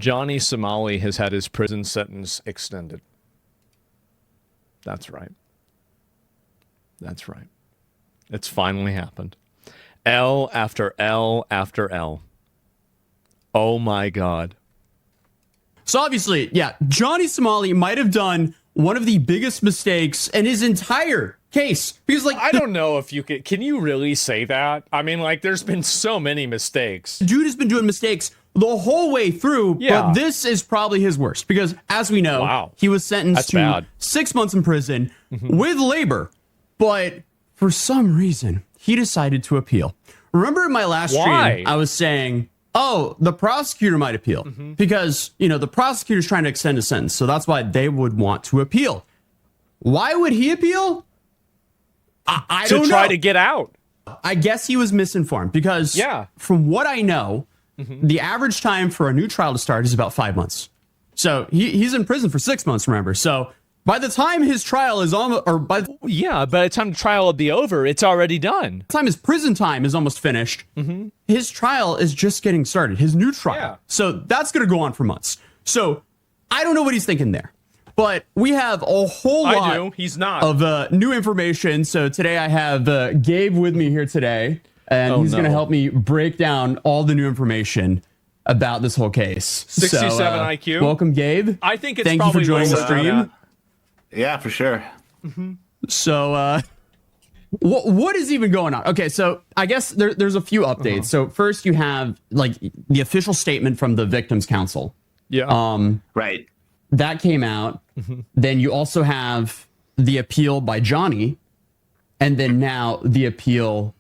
Johnny Somali has had his prison sentence extended. That's right. That's right. It's finally happened. L after L after L. Oh my God. So obviously, yeah, Johnny Somali might have done one of the biggest mistakes in his entire case. Because, like, I don't know if you can you really say that? I mean, like, there's been so many mistakes. Dude has been doing mistakes the whole way through, but this is probably his worst. Because, as we know, he was sentenced to 6 months in prison with labor. But for some reason, he decided to appeal. Remember in my last stream, I was saying, oh, the prosecutor might appeal. Because, you know, the prosecutor's trying to extend a sentence. So that's why they would want to appeal. Why would he appeal? I don't know. To try to get out. I guess he was misinformed because from what I know, the average time for a new trial to start is about 5 months. So he's in prison for 6 months, remember? So by the time his trial is almost, or by the time the trial will be over, it's already done. By the time his prison time is almost finished, his trial is just getting started, his new trial. Yeah. So that's going to go on for months. So I don't know what he's thinking there. But we have a whole lot of new information. So today I have Gabe with me here today, and he's going to help me break down all the new information about this whole case. 67 IQ. Welcome, Gabe. I think it's Thank you for joining the stream. Yeah, for sure. So what is even going on? Okay, so I guess there's a few updates. So first you have like the official statement from the Victims Council. Yeah. Right. That came out. Then you also have the appeal by Johnny, and then now the appeal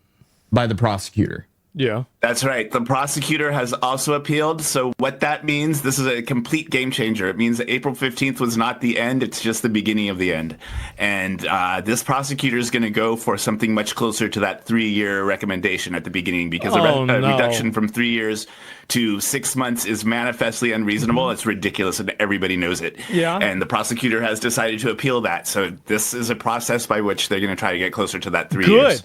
by the prosecutor. Yeah. That's right. The prosecutor has also appealed. So what that means, this is a complete game changer. It means that April 15th was not the end. It's just the beginning of the end. And this prosecutor is going to go for something much closer to that 3-year recommendation at the beginning, because a reduction from 3 years to 6 months is manifestly unreasonable. It's ridiculous, and everybody knows it. Yeah. And the prosecutor has decided to appeal that. So this is a process by which they're going to try to get closer to that 3 years.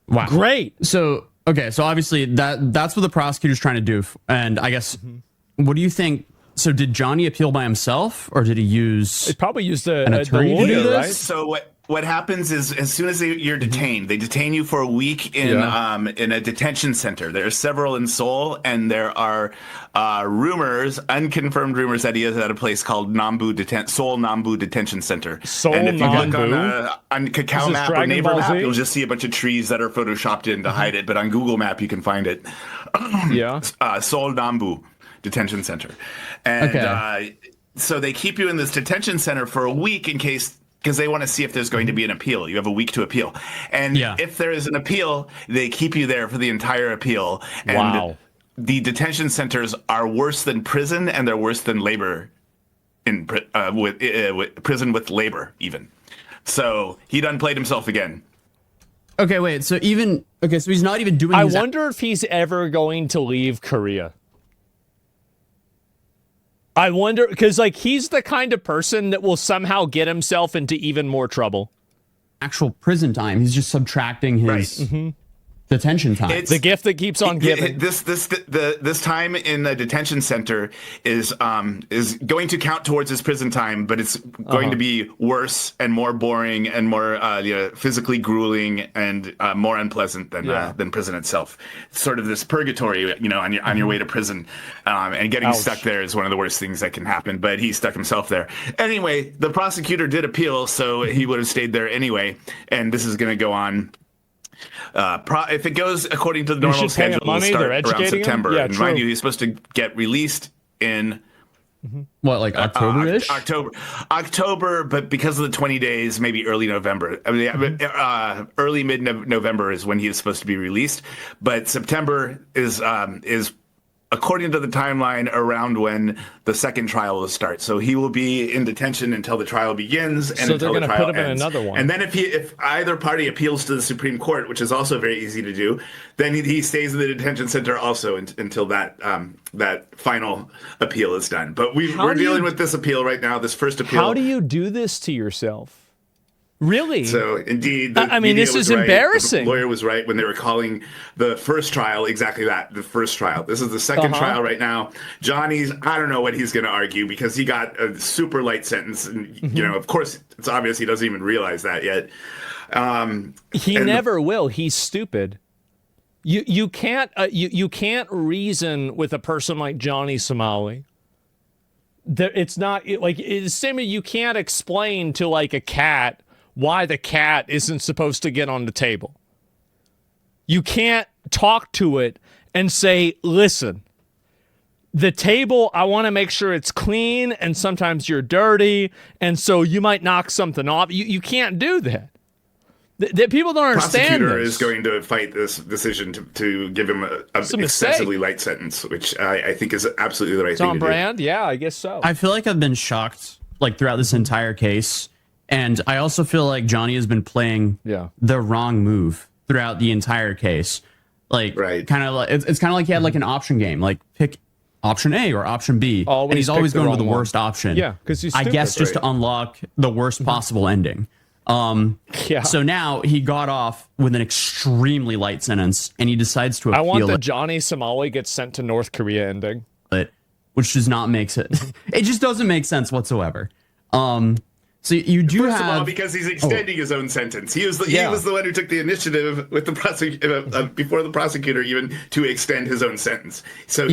Wow. Great. So, okay. So obviously that's what the prosecutor's trying to do. And I guess, what do you think? So did Johnny appeal by himself, or did he use... He probably used an attorney to do this? Right? So what happens is, as soon as you're detained, they detain you for a week in a detention center. There are several in Seoul, and there are rumors, unconfirmed rumors, that he is at a place called Seoul Nambu Detention Center. And if you look on Kakao Map or Naver Map, you'll just see a bunch of trees that are photoshopped in to hide it. But on Google Map, you can find it. Seoul Nambu Detention Center. And so they keep you in this detention center for a week because they want to see if there's going to be an appeal. You have a week to appeal. And if there is an appeal, they keep you there for the entire appeal. And the detention centers are worse than prison, and they're worse than labor with prison with labor even. So he done played himself again. Okay, wait. So he's not even doing. I wonder if he's ever going to leave Korea. I wonder, because like he's the kind of person that will somehow get himself into even more trouble. Actual prison time. He's just subtracting his detention time. It's the gift that keeps on giving. This time in the detention center is going to count towards his prison time, but it's going to be worse and more boring and more physically grueling and more unpleasant than prison itself. It's sort of this purgatory, on your way to prison, and getting stuck there is one of the worst things that can happen. But he stuck himself there anyway. The prosecutor did appeal, so he would have stayed there anyway, and this is going to go on. If it goes according to the normal schedule, it'll start around September. Yeah, and mind you, he's supposed to get released in what, like October-ish? October, but because of the 20 days, maybe early November. I mean, early mid-November is when he is supposed to be released. But September is according to the timeline, around when the second trial will start. So he will be in detention until the trial begins and until the trial ends. So they're going to put him in another one. And then if either party appeals to the Supreme Court, which is also very easy to do, then he stays in the detention center also until that final appeal is done. But we're dealing with this appeal right now, this first appeal. How do you do this to yourself? Really? So indeed, I mean, this is embarrassing. The lawyer was right when they were calling the first trial exactly that, the first trial. This is the second trial right now. Johnny's, I don't know what he's going to argue because he got a super light sentence. And, of course, it's obvious he doesn't even realize that yet. He never will. He's stupid. You can't you can't reason with a person like Johnny Somali. It's not like it's same. You can't explain to like a cat why the cat isn't supposed to get on the table. You can't talk to it and say, listen, the table, I want to make sure it's clean, and sometimes you're dirty, and so you might knock something off. You can't do that. People don't understand prosecutor this. Is going to fight this decision to give him an excessively light sentence, which I think is absolutely the right thing to do. Tom Brand? Yeah, I guess so. I feel like I've been shocked like throughout this entire case. And I also feel like Johnny has been playing the wrong move throughout the entire case. Like, kind of like it's kind of like he had like an option game, like pick option A or option B, and he's always going with the worst option. Yeah, because he's stupid, I guess just to unlock the worst possible ending. So now he got off with an extremely light sentence, and he decides to appeal. I want the Johnny Somali gets sent to North Korea ending, which does not make sense. It just doesn't make sense whatsoever. So you do First of all, because he's extending his own sentence. He was the one who took the initiative with the before the prosecutor even to extend his own sentence. So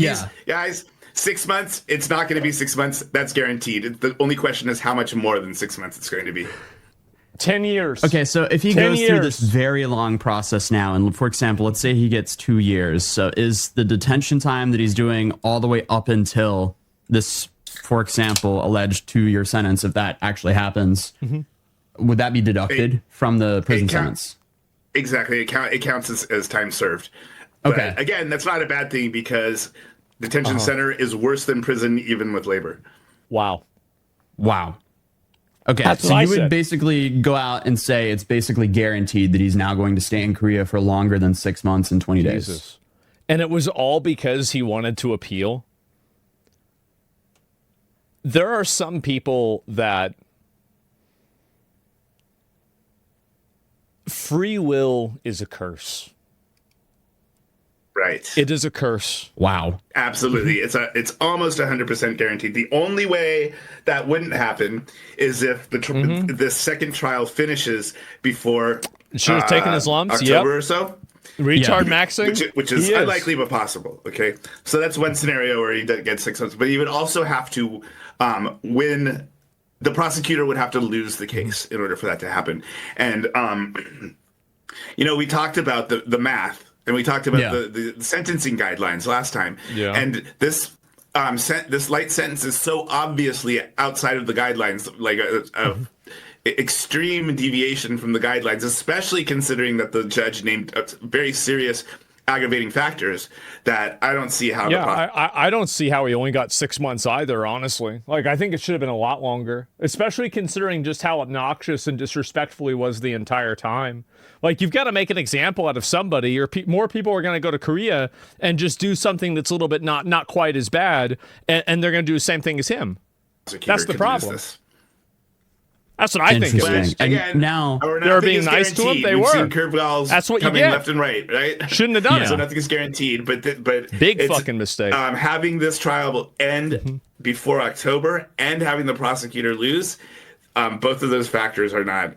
guys, 6 months. It's not going to be 6 months. That's guaranteed. The only question is how much more than 6 months it's going to be. 10 years. Okay, so if he goes through this very long process now, and for example, let's say he gets 2 years, so is the detention time that he's doing all the way up until this, for example, alleged 2-year sentence, if that actually happens, would that be deducted from the prison sentence? Exactly. It counts as time served. But okay. Again, that's not a bad thing because detention center is worse than prison, even with labor. Wow. Okay, that's so you would basically go out and say it's basically guaranteed that he's now going to stay in Korea for longer than 6 months and 20 days. And it was all because he wanted to appeal. There are some people that free will is a curse. Right. It is a curse. Wow. Absolutely. It's almost 100% guaranteed. The only way that wouldn't happen is if the second trial finishes before should have taken his lumps. October or so. Retard maxing, which is unlikely but possible. Okay, so that's one scenario where he gets 6 months, but he would also have to win. The prosecutor would have to lose the case in order for that to happen. And we talked about the math, and we talked about the sentencing guidelines last time. Yeah. And this this light sentence is so obviously outside of the guidelines, like a extreme deviation from the guidelines, especially considering that the judge named very serious aggravating factors, that I don't see how. I don't see how he only got 6 months either, honestly. Like, I think it should have been a lot longer, especially considering just how obnoxious and disrespectful he was the entire time. Like, you've got to make an example out of somebody, or more people are going to go to Korea and just do something that's a little bit not quite as bad, and they're going to do the same thing as him. That's the problem. That's what I think. Again, now they were being nice to him. They were. Seen curveballs That's what coming you get. Left and right. Shouldn't have done it. So nothing is guaranteed. But big fucking mistake. Having this trial end before October and having the prosecutor lose, both of those factors are not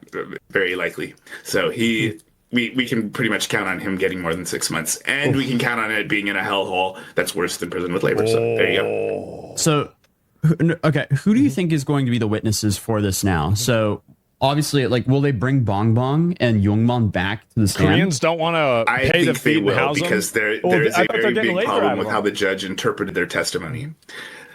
very likely. So we can pretty much count on him getting more than 6 months, and we can count on it being in a hellhole that's worse than prison with labor. So there you go. So. Okay, who do you think is going to be the witnesses for this now? So obviously, like, will they bring Bong Bong and Youngmon back to the stand? Koreans don't want to pay the fee and house them? Because there is a very big problem with how the judge interpreted their testimony.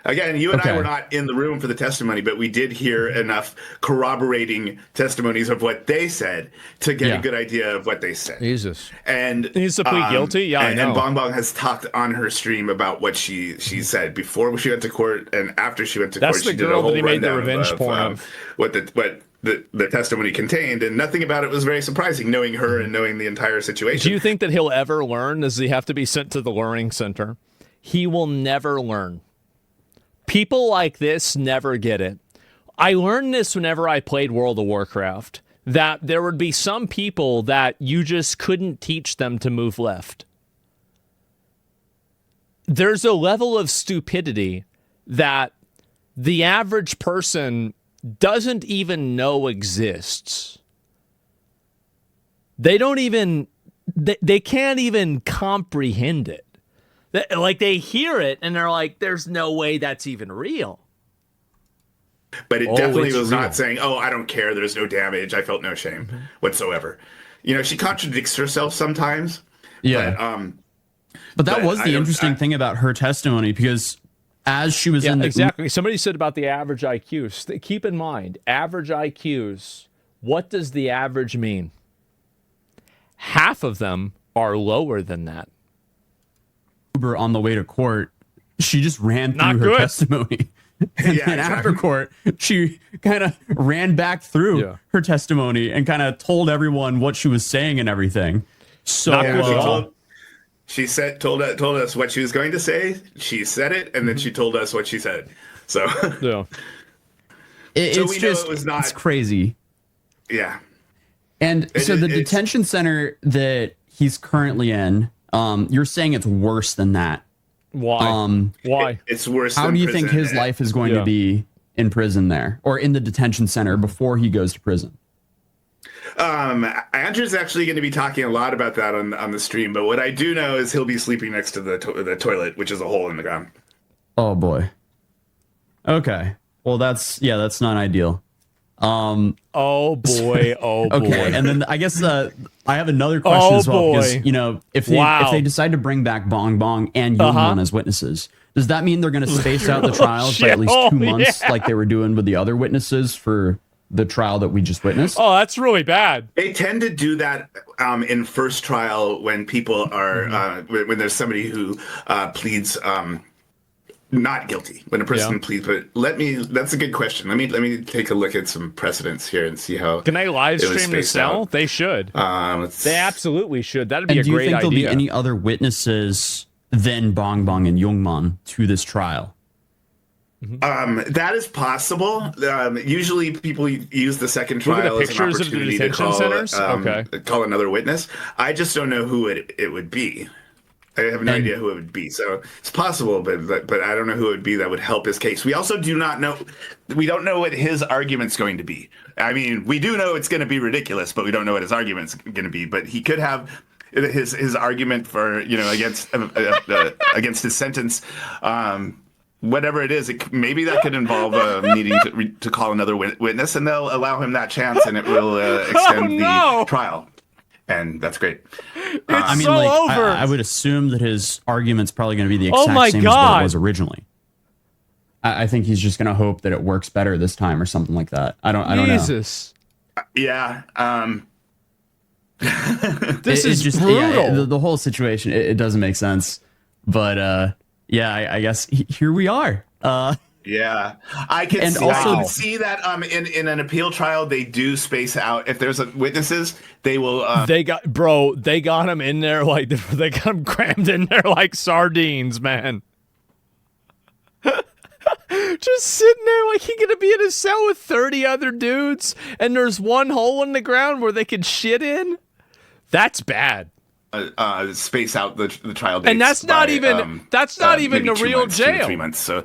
Again, you and I were not in the room for the testimony, but we did hear enough corroborating testimonies of what they said to get a good idea of what they said. Jesus. And he's to plead guilty? Yeah, I know. And Bong Bong has talked on her stream about what she said before she went to court and after she went to court. She did a whole rundown of what the testimony contained, and nothing about it was very surprising, knowing her and knowing the entire situation. Do you think that he'll ever learn? Does he have to be sent to the learning center? He will never learn. People like this never get it. I learned this whenever I played World of Warcraft. that there would be some people that you just couldn't teach them to move left. There's a level of stupidity that the average person doesn't even know exists. They don't even, they can't even comprehend it. Like, they hear it and they're like, there's no way that's even real. But it definitely was real. Not saying, oh, I don't care, there's no damage, I felt no shame whatsoever. You know, she contradicts herself sometimes. Yeah. But that was the interesting thing about her testimony, because as she was in the... Exactly. Somebody said about the average IQs. Keep in mind, average IQs, what does the average mean? Half of them are lower than that. Uber on the way to court, she just ran through her testimony. And then after court, she kind of ran back through her testimony and kind of told everyone what she was saying and everything. So she said, told us what she was going to say. She said it, and then she told us what she said. So it's crazy. Yeah. And the detention center that he's currently in, you're saying it's worse than that. Why? Why? It's worse. How do you think his life is going to be in prison there, or in the detention center before he goes to prison? Andrew's actually going to be talking a lot about that on the stream. But what I do know is he'll be sleeping next to the toilet, which is a hole in the ground. Oh boy. Okay. Well, that's not ideal. Oh boy. Okay, and then I guess I have another question as well, because if they decide to bring back Bong Bong and Youngwon as witnesses, does that mean they're going to space out the trials by at least 2 months, like they were doing with the other witnesses for the trial that we just witnessed? Oh, that's really bad. They tend to do that in first trial when people are when there's somebody who pleads not guilty, when a person pleads. But that's a good question. Let me take a look at some precedents here and see how. Can they live stream the cell? They should. They absolutely should. That'd be a great idea. Do you think there'll be any other witnesses than Bong Bong and Youngwon to this trial? That is possible. Usually people use the second trial as an opportunity to call another witness. I just don't know who it would be. I have no idea who it would be. So it's possible, but I don't know who it would be that would help his case. We also do not know. We don't know what his argument's going to be. I mean, we do know it's going to be ridiculous, but we don't know what his argument's going to be. But he could have his argument for against his sentence. Whatever it is, maybe that could involve needing to call another witness, and they'll allow him that chance, and it will extend the trial. And that's great. I would assume that his argument's probably going to be the exact same as what it was originally. I think he's just going to hope that it works better this time or something like that. I don't know. Jesus. Yeah. This is just brutal. Yeah, the whole situation, it doesn't make sense. But I guess here we are. Yeah, I can see that in an appeal trial they do space out. If there's witnesses, they will. They got him in there like they got him crammed in there like sardines, man. Just sitting there like he gonna be in a cell with 30 other dudes, and there's one hole in the ground where they could shit in. That's bad. Space out the trial dates, and that's not even the real jail. 3 months. So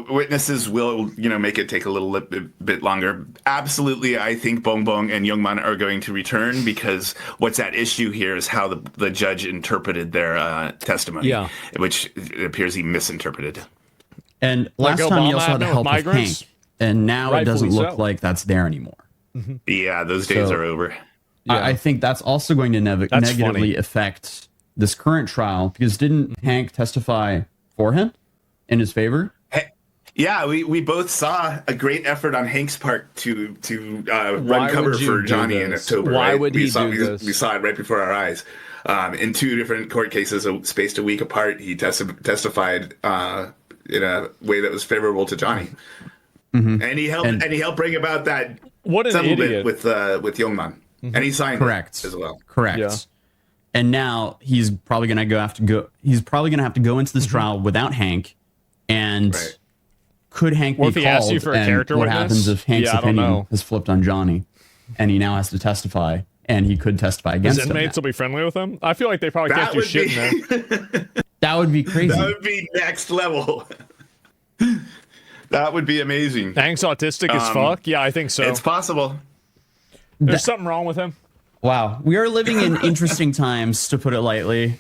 witnesses will make it take a little bit longer. Absolutely, I think Bong Bong and Youngman are going to return, because what's at issue here is how the judge interpreted their testimony, which it appears he misinterpreted. And last time he also had the help of Hank, and now it doesn't look like that's there anymore. Mm-hmm. Yeah, those days are over. Yeah. I think that's also going to negatively affect this current trial, because didn't Hank testify for him in his favor? Yeah, we both saw a great effort on Hank's part to run cover for Johnny in October. Why would he do this? We saw it right before our eyes. In 2 different court cases, spaced a week apart, he testified in a way that was favorable to Johnny, and he helped bring about that settlement with Youngman. And he signed it as well. Correct. Yeah. And now he's probably going to have to go into this trial without Hank. And could Hank be called? He asks you for a character what witness? happens if Hank's opinion is flipped on Johnny? and he now has to testify, and he could testify against his inmates will be friendly with him. I feel like they probably can't do shit in there. That would be crazy. That would be next level. That would be amazing. Hank's autistic as fuck. Yeah, I think so. It's possible. There's something wrong with him. Wow, we are living in interesting times, to put it lightly.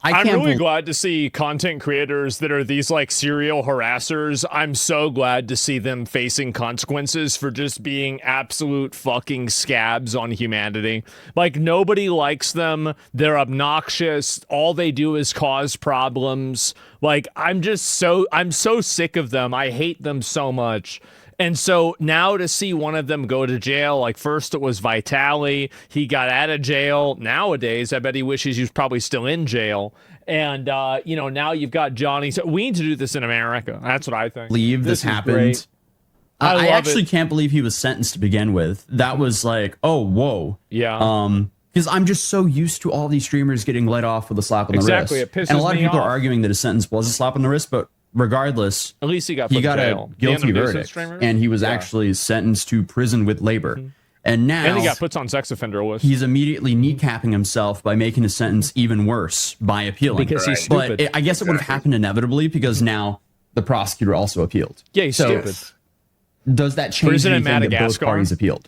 I'm really glad to see content creators that are these like serial harassers. I'm so glad to see them facing consequences for just being absolute fucking scabs on humanity. Like, nobody likes them. They're obnoxious. All they do is cause problems. Like, I'm so sick of them. I hate them so much. And so now to see one of them go to jail, like first it was Vitali, he got out of jail. Nowadays, I bet he wishes he was probably still in jail. And, now you've got Johnny. So we need to do this in America. That's what I think. Believe this happened. I actually can't believe he was sentenced to begin with. That was like, oh, whoa. Yeah. Because I'm just so used to all these streamers getting let off with a slap on the wrist. Exactly. It pisses me off. And a lot of people are arguing that his sentence was a slap on the wrist, but regardless, at least he got a guilty verdict, and he was actually sentenced to prison with labor. Mm-hmm. And now he got put on sex offender list. He's immediately kneecapping himself by making his sentence even worse by appealing. Because he's stupid. But I guess it would have happened inevitably because now the prosecutor also appealed. Yeah, he's stupid. Does that change anything that both parties appealed?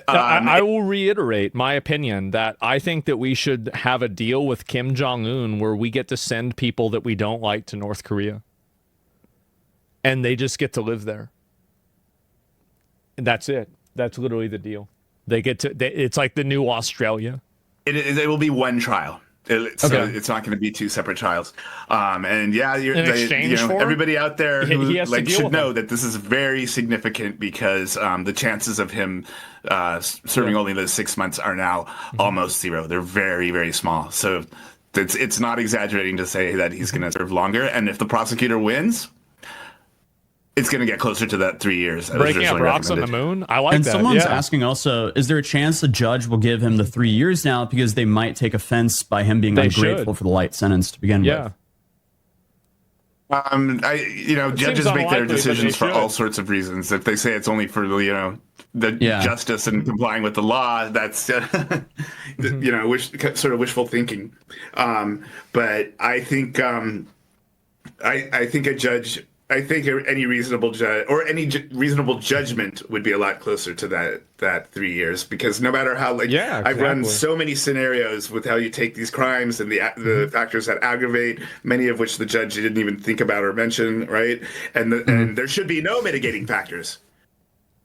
I will reiterate my opinion that I think that we should have a deal with Kim Jong-un where we get to send people that we don't like to North Korea. And they just get to live there. And that's it. That's literally the deal. It's like the new Australia. It will be one trial. So it's not going to be two separate trials. And yeah, everybody out there who should know that this is very significant because the chances of him serving only those 6 months are now almost zero. They're very, very small. So it's not exaggerating to say that he's going to serve longer. And if the prosecutor wins, it's going to get closer to that 3 years. Breaking up rocks on the moon? I like that. And someone's asking also, is there a chance the judge will give him the 3 years now because they might take offense by him being ungrateful for the light sentence to begin with? Judges make their decisions for all sorts of reasons. If they say it's only for the justice and complying with the law, that's sort of wishful thinking. But I think I think a judge. I think any reasonable judge or any reasonable judgment would be a lot closer to that 3 years, because no matter how I've run so many scenarios with how you take these crimes and the factors that aggravate, many of which the judge didn't even think about or mention, right? And there should be no mitigating factors.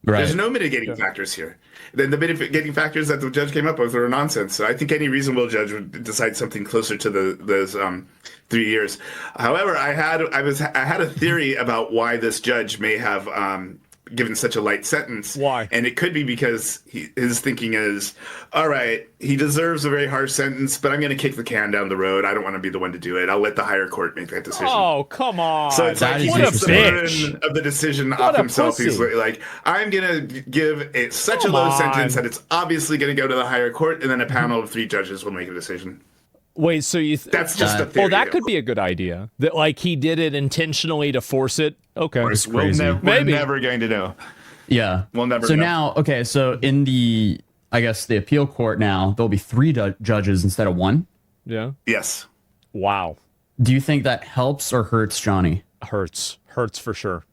Right. There's no mitigating factors here. Then the mitigating factors that the judge came up with are nonsense. So I think any reasonable judge would decide something closer to those 3 years. However, I had a theory about why this judge may have given such a light sentence. Why? And it could be because his thinking is, all right, he deserves a very harsh sentence, but I'm going to kick the can down the road. I don't want to be the one to do it. I'll let the higher court make that decision. Oh, come on. So it's like he takes the burden of the decision off himself. He's like, I'm going to give such a low sentence that it's obviously going to go to the higher court, and then a panel of 3 judges will make a decision. Wait, so that's just a theory. Well, that could be a good idea. That he did it intentionally to force it. Okay, we're never going to know. Yeah, we'll never. So know. now, so in the appeal court now, there'll be 3 judges instead of 1. Yeah. Yes. Wow. Do you think that helps or hurts Johnny? Hurts for sure.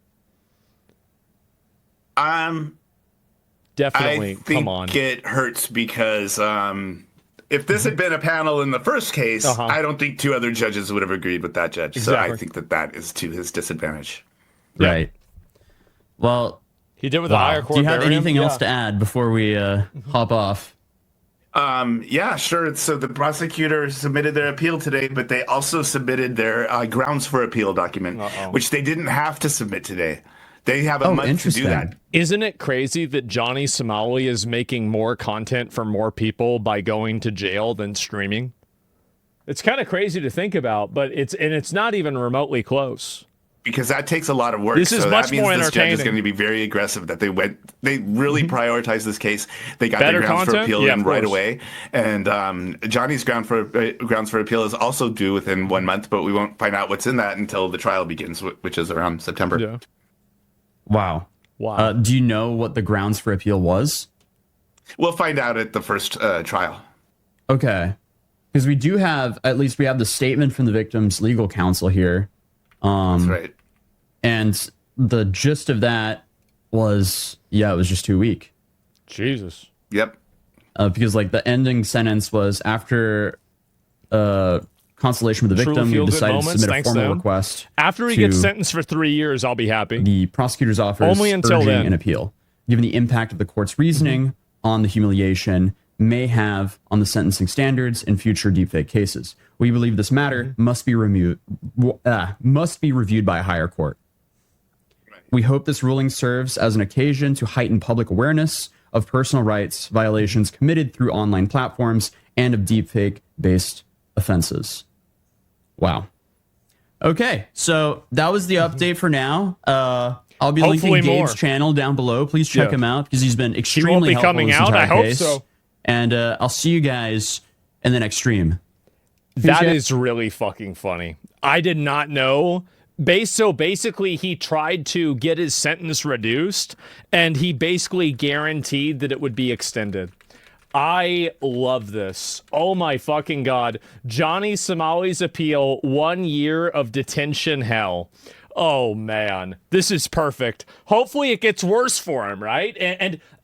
I Definitely. think Come on. It hurts because if this had been a panel in the first case, I don't think 2 other judges would have agreed with that judge. Exactly. So I think that is to his disadvantage. Yeah. Right. Well, he did with the higher court. Do you have anything else to add before we hop off? Yeah, sure. So the prosecutor submitted their appeal today, but they also submitted their grounds for appeal document, which they didn't have to submit today. They have a month to do that. Isn't it crazy that Johnny Somali is making more content for more people by going to jail than streaming? It's kind of crazy to think about, but it's not even remotely close. Because that takes a lot of work. This is much more entertaining. This judge is going to be very aggressive that they really prioritized this case. They got their grounds for appeal in right away. And Johnny's grounds for appeal is also due within 1 month, but we won't find out what's in that until the trial begins, which is around September. Yeah. Wow. Wow. Do you know what the grounds for appeal was? We'll find out at the first trial. Okay. Because we have the statement from the victim's legal counsel here. That's right. And the gist of that was, it was just too weak. Jesus. Yep. Because like the ending sentence was after consultation with the victim, we decided to submit a formal request. After he gets sentenced for 3 years, I'll be happy. The prosecutor's office only until then an appeal. Given the impact of the court's reasoning on the humiliation may have on the sentencing standards in future deepfake cases, we believe this matter must be reviewed by a higher court. We hope this ruling serves as an occasion to heighten public awareness of personal rights violations committed through online platforms and of deepfake-based offenses. Wow. Okay, so that was the update for now. I'll be linking Gabe's channel down below. Please check him out because he's been extremely helpful in this entire case. I hope so. And I'll see you guys in the next stream. That is really fucking funny. I did not know. So basically, he tried to get his sentence reduced, and he basically guaranteed that it would be extended. I love this. Oh my fucking God. Johnny Somali's appeal, 1 year of detention hell. Oh man, this is perfect. Hopefully it gets worse for him, right?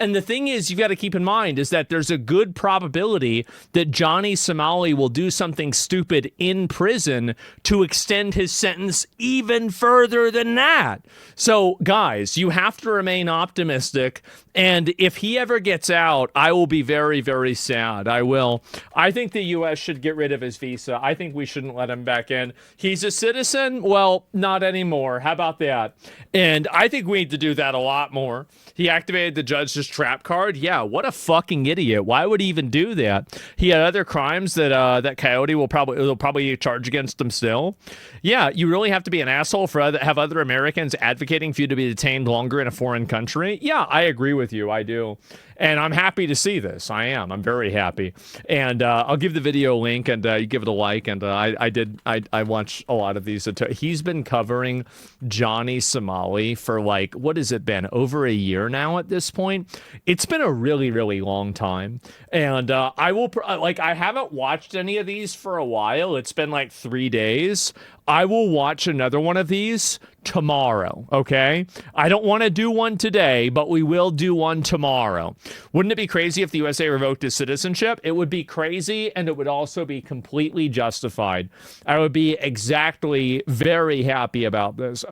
And the thing is, you've got to keep in mind is that there's a good probability that Johnny Somali will do something stupid in prison to extend his sentence even further than that. So guys, you have to remain optimistic. And if he ever gets out, I will be very, very sad. I will. I think the U.S. should get rid of his visa. I think we shouldn't let him back in. He's a citizen? Well, not anymore. How about that? And I think we need to do that a lot more. He activated the judge's trap card. Yeah, what a fucking idiot. Why would he even do that? He had other crimes that Coyote will probably charge against him still. Yeah, you really have to be an asshole for have other Americans advocating for you to be detained longer in a foreign country? Yeah, I agree with you. I do. And I'm happy to see this. I am. I'm very happy. And I'll give the video a link and you give it a like. And I watch a lot of these. He's been covering Johnny Somali for like, what has it been? Over a year now at this point. It's been a really, really long time. And I haven't watched any of these for a while. It's been like 3 days. I will watch another one of these tomorrow, okay? I don't want to do one today, but we will do one tomorrow. Wouldn't it be crazy if the USA revoked his citizenship? It would be crazy, and it would also be completely justified. I would be exactly very happy about this.